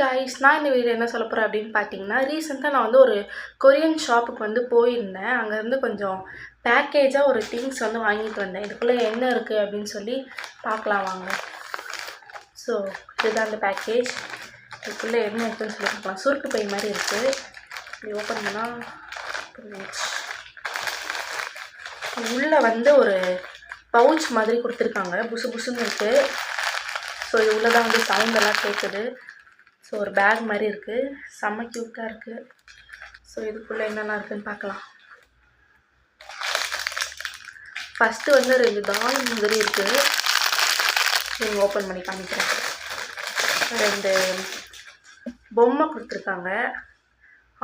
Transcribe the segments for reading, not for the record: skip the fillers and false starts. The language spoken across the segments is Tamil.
காய்ஸ், நான் இந்த வீடியோ என்ன சொல்ல போகிறேன் அப்படின்னு பார்த்தீங்கன்னா, ரீசெண்டாக நான் வந்து ஒரு கொரியன் ஷாப்புக்கு வந்து போயிருந்தேன். அங்கேருந்து கொஞ்சம் பேக்கேஜாக ஒரு திங்ஸ் வந்து வாங்கிட்டு வந்தேன். இதுக்குள்ளே என்ன இருக்குது அப்படின்னு சொல்லி பார்க்கலாம் வாங்க. ஸோ இதுதான் அந்த பேக்கேஜ். இதுக்குள்ளே என்ன இருக்குதுன்னு சொல்லி பார்க்கலாம். சுருக்கு பை மாதிரி இருக்குது. இப்படி ஓப்பன் பண்ணால் உள்ளே வந்து ஒரு பவுச் மாதிரி கொடுத்துருக்காங்க. புசு புசுன்னு இருக்குது. ஸோ இது உள்ளே தான் வந்து சவுண்டெல்லாம் கேட்குது. ஸோ ஒரு பேக் மாதிரி இருக்குது. செம்ம க்யூட்டாக இருக்குது. ஸோ இதுக்குள்ளே என்னென்ன இருக்குதுன்னு பார்க்கலாம். ஃபஸ்ட்டு வந்து 2 டால் மாதிரி இருக்குது. நீங்கள் ஓப்பன் பண்ணி காமிக்கிறேன். 2 பொம்மை கொடுத்துருக்காங்க.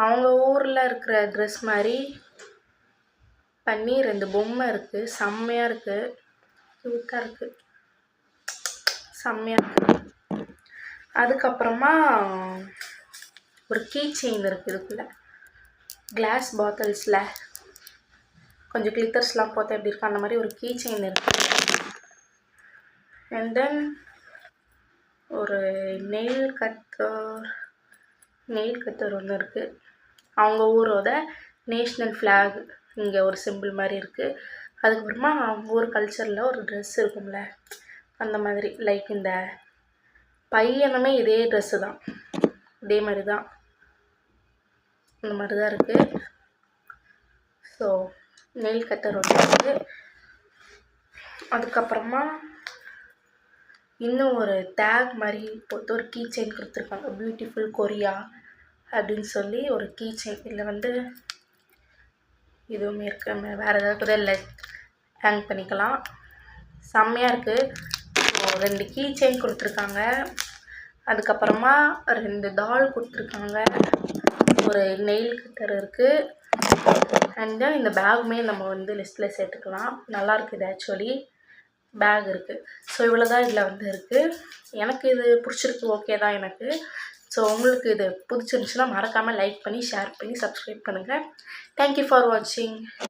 அவங்க ஊரில் இருக்கிற ட்ரெஸ் மாதிரி பண்ணி 2 பொம்மை இருக்குது. செம்மையாக இருக்குது. க்யூட்டாக இருக்குது. செம்மையாக இருக்குது. அதுக்கப்புறமா ஒரு கீ செயின் இருக்குது. இதுக்குள்ளே கிளாஸ் பாட்டில்ஸில் கொஞ்சம் கிளிட்டர்ஸ்லாம் போட்டு எப்படி இருக்கும் அந்த மாதிரி ஒரு கீ செயின் இருக்குது. அண்ட் தென் ஒரு நெயில் கட்டர் ஒன்று இருக்குது. அவங்க ஊரோட நேஷ்னல் ஃப்ளாக் இங்கே ஒரு சிம்பிள் மாதிரி இருக்குது. அதுக்கப்புறமா அவங்க ஊர் கல்ச்சரில் ஒரு ட்ரெஸ் இருக்கும்ல, அந்த மாதிரி லைக் இந்த பையனுமே இதே ட்ரெஸ்ஸு தான், இதே மாதிரி தான், இந்த மாதிரி தான் இருக்குது. ஸோ நெயில் கட்டர் ஒன்று இருக்குது. அதுக்கப்புறமா இன்னும் ஒரு டேக் மாதிரி போட்டு ஒரு கீ செயின் கொடுத்துருக்காங்க. பியூட்டிஃபுல் கொரியா அப்படின்னு சொல்லி ஒரு கீ செயின். இதில் வந்து இதுவுமே இருக்குது. வேறு ஏதாவது கூட இல்லை, ஹேங் பண்ணிக்கலாம். செம்மையாக இருக்குது. 2 கீ செயின் கொடுத்துருக்காங்க. அதுக்கப்புறமா 2 டால் கொடுத்துருக்காங்க. ஒரு நெயில் கட்டர் இருக்குது. அண்ட் தென் இந்த பேக்குமே நம்ம வந்து லிஸ்ட்டில் சேர்த்துக்கலாம். நல்லாயிருக்கு. இது ஆக்சுவலி பேக் இருக்குது. ஸோ இவ்வளோ தான் இதில் வந்து இருக்குது. எனக்கு இது பிடிச்சிருக்கு. ஓகே தான் எனக்கு. ஸோ உங்களுக்கு இது பிடிச்சிருந்துச்சுன்னா மறக்காமல் லைக் பண்ணி ஷேர் பண்ணி சப்ஸ்கிரைப் பண்ணுங்கள். தேங்க்யூ ஃபார் வாட்சிங்.